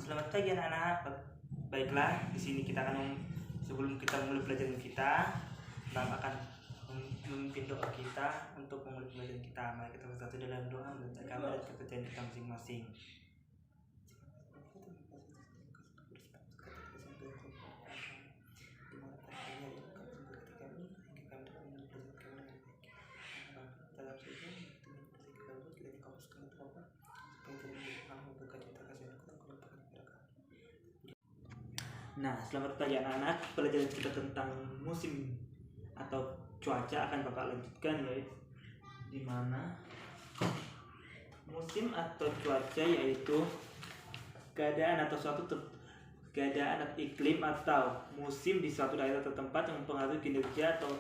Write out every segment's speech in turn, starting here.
Selamat pagi anak-anak. Baiklah, di sini kita akan sebelum kita mulai pelajaran kita, Bapak akan memimpin doa kita untuk memulai pelajaran kita. Mari kita bersatu dalam doa menurut agama dan kepercayaan kita masing-masing. Nah, selamat pagi anak-anak. Pelajaran kita tentang musim atau cuaca akan Bapak lanjutkan, yaitu di mana musim atau cuaca yaitu keadaan atau keadaan atau iklim atau musim di suatu daerah atau tempat yang mempengaruhi kinerja atau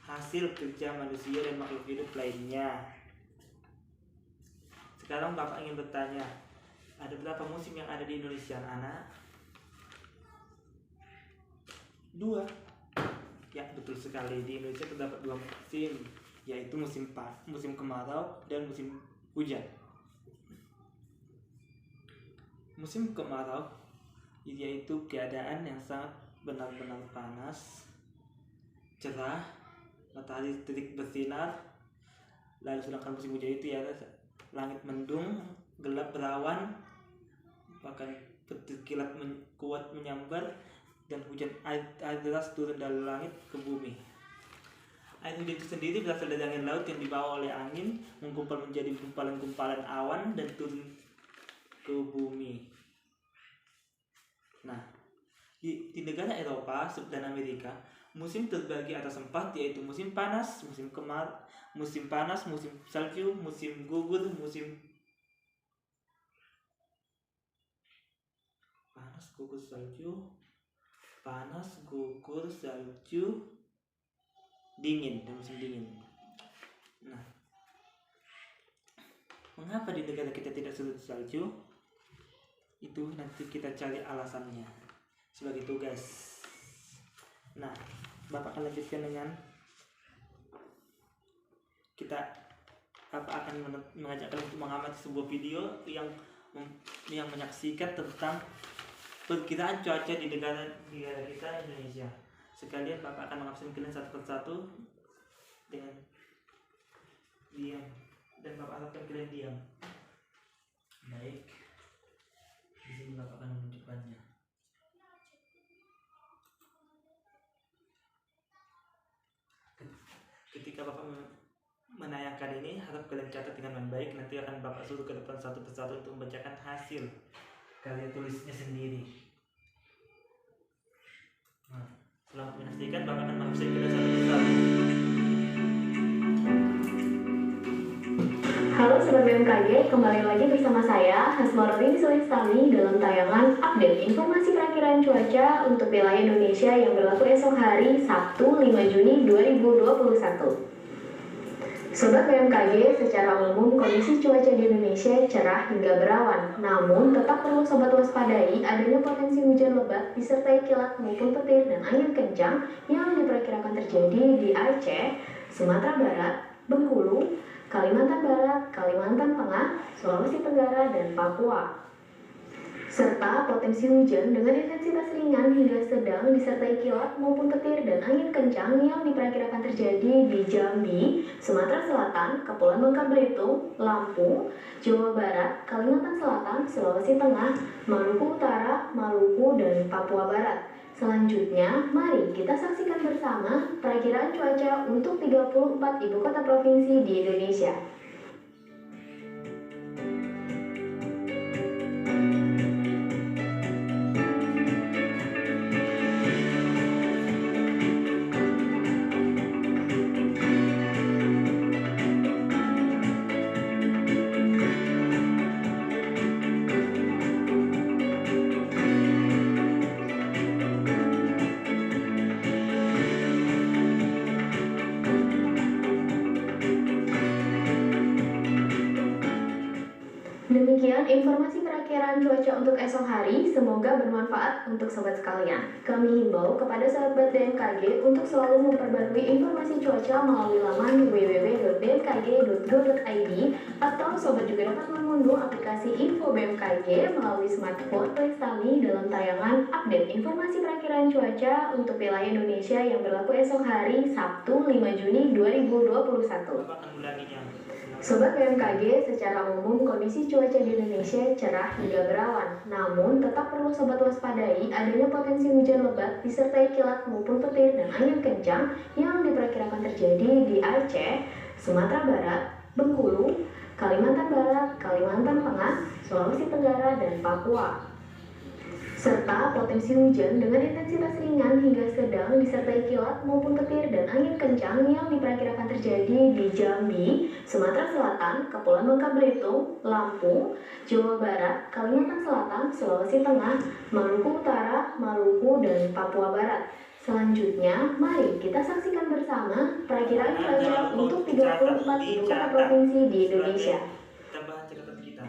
hasil kerja manusia dan makhluk hidup lainnya. Sekarang Bapak ingin bertanya, ada berapa musim yang ada di Indonesia, anak? 2. Ya, betul sekali. Di Indonesia terdapat 2 musim, yaitu musim kemarau dan musim hujan. Musim kemarau yaitu keadaan yang sangat benar-benar panas, cerah, matahari terik bersinar. Lalu sedangkan musim hujan itu ya langit mendung, gelap berawan, bahkan petir kilat kuat menyambar, dan hujan air deras turun dari langit ke bumi. Air hujan itu sendiri berasal dari angin laut yang dibawa oleh angin, menggumpal menjadi gumpalan-gumpalan awan dan turun ke bumi. Nah, di negara Eropa dan Amerika, musim terbagi atas 4, yaitu musim panas, musim salju, musim gugur, musim panas, gugur, salju, dingin, dan musim dingin. Nah, mengapa di negara kita tidak surut salju? Itu nanti kita cari alasannya sebagai tugas. Nah, Bapak akan lanjutkan dengan Bapak akan mengajak kalian untuk mengamati sebuah video yang menyaksikan tentang perkiraan cuaca di negara kita Indonesia. Sekalian Bapak akan mengabsen kalian satu persatu dengan diam, dan Bapak harapkan kalian diam. Baik, di sini Bapak akan menunjukkannya. Ketika Bapak menayangkan ini, harap kalian catat dengan baik. Nanti akan Bapak suruh ke depan satu persatu untuk membacakan hasil karya tulisnya sendiri. Nah, selamat menyaksikan. Bapak akan mengabsen kalian satu persatu. Halo Sobat BMKG, kembali lagi bersama saya Hasmarodin Sulistami dalam tayangan update informasi perakiraan cuaca untuk wilayah Indonesia yang berlaku esok hari Sabtu 5 Juni 2021. Sobat BMKG, secara umum kondisi cuaca di Indonesia cerah hingga berawan, namun tetap perlu sobat waspadai adanya potensi hujan lebat disertai kilat maupun petir dan angin kencang yang diperkirakan terjadi di Aceh, Sumatera Barat, Bengkulu, Kalimantan Barat, Kalimantan Tengah, Sulawesi Tenggara, dan Papua. Serta potensi hujan dengan intensitas ringan hingga sedang disertai kilat maupun petir dan angin kencang yang diperkirakan terjadi di Jambi, Sumatera Selatan, Kepulauan Bangka Belitung, Lampung, Jawa Barat, Kalimantan Selatan, Sulawesi Tengah, Maluku Utara, Maluku, dan Papua Barat. Selanjutnya, mari kita saksikan bersama perakiraan cuaca untuk 34 ibu kota provinsi di Indonesia. Demikian informasi perakiraan perakiraan cuaca untuk esok hari semoga bermanfaat untuk sobat sekalian. Kami himbau kepada sahabat BMKG untuk selalu memperbarui informasi cuaca melalui laman www.bmkg.go.id atau sobat juga dapat mengunduh aplikasi Info BMKG melalui smartphone. Klik kami dalam tayangan update informasi perakiraan cuaca untuk wilayah Indonesia yang berlaku esok hari Sabtu 5 Juni 2021. Sobat BMKG, secara umum kondisi cuaca di Indonesia cerah hingga berawan. Namun, tetap perlu sobat waspadai adanya potensi hujan lebat disertai kilat maupun petir dan angin kencang yang diperkirakan terjadi di Aceh, Sumatera Barat, Bengkulu, Kalimantan Barat, Kalimantan Tengah, Sulawesi Tenggara, dan Papua. Serta potensi hujan dengan intensitas ringan hingga sedang disertai kilat maupun petir dan angin kencang yang diperkirakan terjadi di Jambi, Sumatera Selatan, Kepulauan Bangka Belitung, Lampung, Jawa Barat, Kalimantan Selatan, Sulawesi Tengah, Maluku Utara, Maluku, dan Papua Barat. Selanjutnya, mari kita saksikan bersama perakiraan cuaca untuk 34 ibu kota provinsi di Indonesia. Tambahan catatan kita.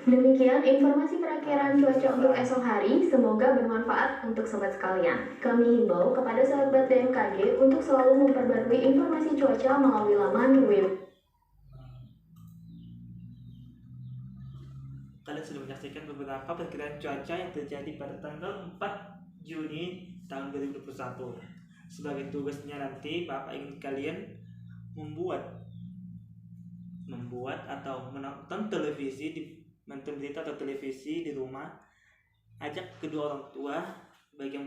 Demikian informasi perakiraan cuaca untuk esok hari, semoga bermanfaat untuk sobat sekalian. Kami himbau kepada sahabat BMKG untuk selalu memperbarui informasi cuaca melalui laman web. Kalian sudah menyaksikan beberapa perkiraan cuaca yang terjadi pada tanggal 4 Juni tahun 2021. Sebagai tugasnya nanti, Bapak ingin kalian membuat atau menonton berita atau televisi di rumah. Ajak kedua orang tua, baik yang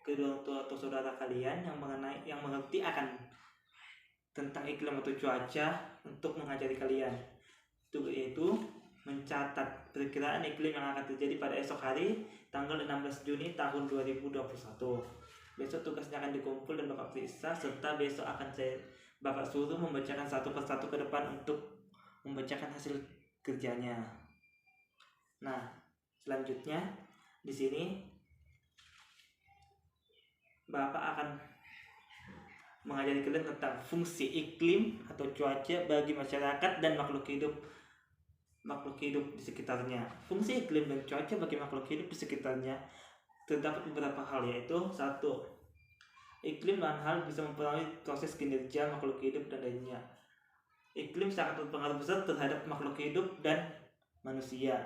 kedua orang tua atau saudara kalian yang mengerti akan tentang iklim atau cuaca untuk mengajari kalian. Itu yaitu mencatat perkiraan iklim yang akan terjadi pada esok hari tanggal 16 Juni tahun 2021. Besok tugasnya akan dikumpul dan Bapak periksa, serta besok akan Bapak suruh membacakan satu persatu ke depan untuk membacakan hasil kerjanya. Nah, selanjutnya di sini Bapak akan mengajari kalian tentang fungsi iklim atau cuaca bagi masyarakat dan makhluk hidup di sekitarnya. Fungsi iklim dan cuaca bagi makhluk hidup di sekitarnya terdapat beberapa hal, yaitu 1. Iklim dan hal bisa mempengaruhi proses kinerja makhluk hidup dan lainnya. Iklim sangat berpengaruh besar terhadap makhluk hidup dan manusia.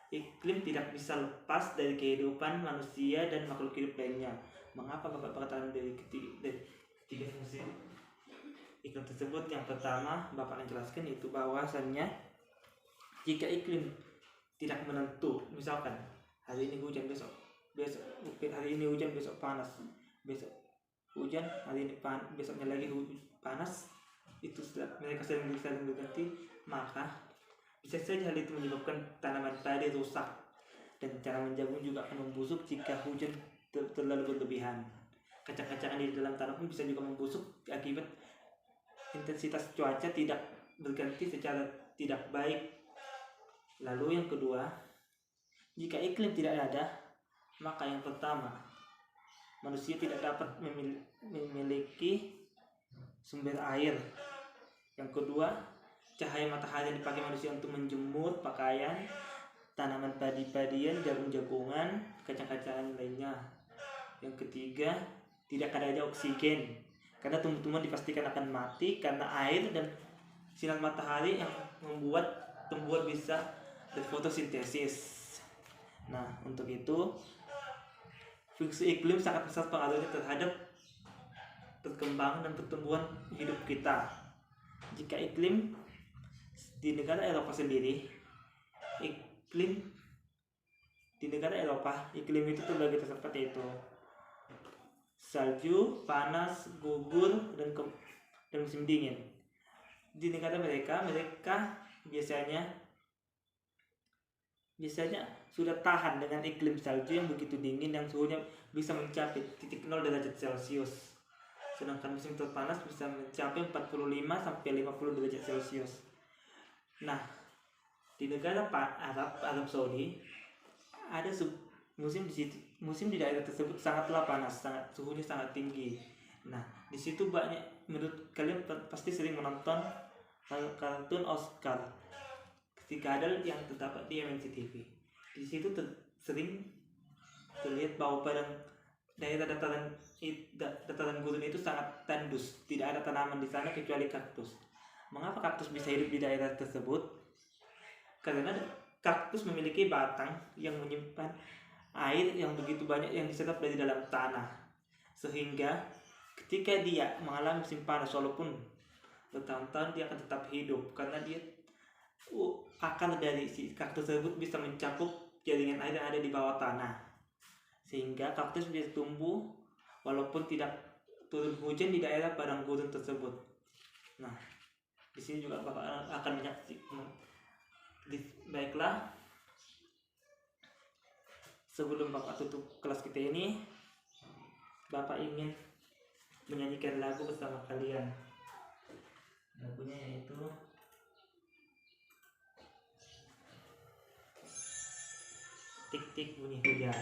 Iklim tidak bisa lepas dari kehidupan manusia dan makhluk hidup lainnya. Mengapa Bapak berkata dari tiga fungsi iklim tersebut? Yang pertama, Bapak menjelaskan itu bahwasannya jika iklim tidak menentu, misalkan hari ini hujan, besok hari ini hujan, besok panas, besok hujan, hari ini besoknya lagi panas, itu mereka sering berganti, maka bisa saja hal itu menyebabkan tanaman padi rusak dan tanaman jagung juga akan membusuk jika hujan terlalu berlebihan. Kacang-kacangan di dalam tanah pun bisa juga membusuk akibat intensitas cuaca tidak berganti secara tidak baik. Lalu yang kedua, jika iklim tidak ada, maka yang pertama, manusia tidak dapat memiliki sumber air. Yang kedua, cahaya matahari yang dipakai manusia untuk menjemur pakaian, tanaman padi-padian, jagung-jagungan, kacang-kacangan lainnya. Yang ketiga, tidak adanya oksigen, karena tumbuh-tumbuhan dipastikan akan mati karena air dan sinar matahari yang membuat tumbuhan bisa berfotosintesis. Nah, untuk itu fungsi iklim sangat besar pengaruhnya terhadap perkembangan dan pertumbuhan hidup kita. Jika iklim di negara Eropa sendiri, iklim itu terbagi seperti itu: salju, panas, gugur, dan musim dingin. Di negara mereka biasanya biasanya sudah tahan dengan iklim salju yang begitu dingin yang suhunya bisa mencapai titik 0 derajat Celcius. Sedangkan musim terpanas bisa mencapai 45 sampai 50 derajat Celcius. Nah, di negara Arab Saudi ada musim di daerah tersebut sangatlah panas, suhunya sangat tinggi. Nah, di situ banyak, menurut kalian pasti sering menonton kartun Oscar ketika ada yang terdapat di MNC TV. Di situ sering terlihat bahwa pada daerah dataran gurun itu sangat tandus, tidak ada tanaman di sana kecuali kaktus. Mengapa kaktus bisa hidup di daerah tersebut? Karena kaktus memiliki batang yang menyimpan air yang begitu banyak yang diserap dari dalam tanah, sehingga ketika dia mengalami musim panas walaupun bertahun-tahun dia akan tetap hidup karena dia akar dari si kaktus tersebut bisa mencakup jaringan air yang ada di bawah tanah, sehingga kaktus bisa tumbuh walaupun tidak turun hujan di daerah padang gurun tersebut. Nah, di sini juga Bapak akan menyaksikan. Baiklah, sebelum Bapak tutup kelas kita ini, Bapak ingin menyanyikan lagu bersama kalian. Lagunya yaitu Tik Tik Bunyi Hujan.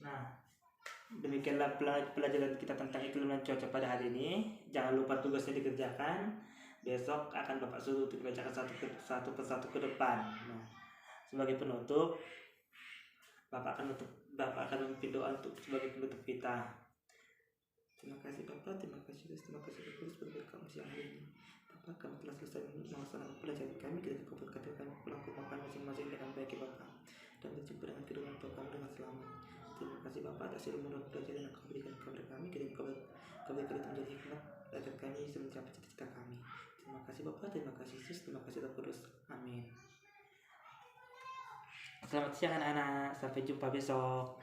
Nah, demikianlah pelajaran kita tentang iklim dan cuaca pada hari ini. Jangan lupa tugasnya dikerjakan. Besok akan Bapak suruh untuk dibacakan satu persatu ke depan. Nah, sebagai penutup, Bapak akan memimpin doa untuk sebagai penutup kita. Terima kasih Bapak, terima kasih Bapak sebagai kamu siang hari ini. Bapak, kami telah selesai melaksanakan pelajaran kami. Kita kabulkan kami melakukan masing-masing dengan baik ya Bapak, dan berjumpa dengan kedua orang tua kami dengan selamat. Terima kasih Bapak atas ilmu dan pelajaran yang kami berikan kepada kami. Kami menjadi hikmat agar kami bisa mencapai cita-cita kami. Terima kasih Bapak, terima kasih Yesus, terima kasih Roh Kudus. Amin. Selamat siang anak-anak, sampai jumpa besok.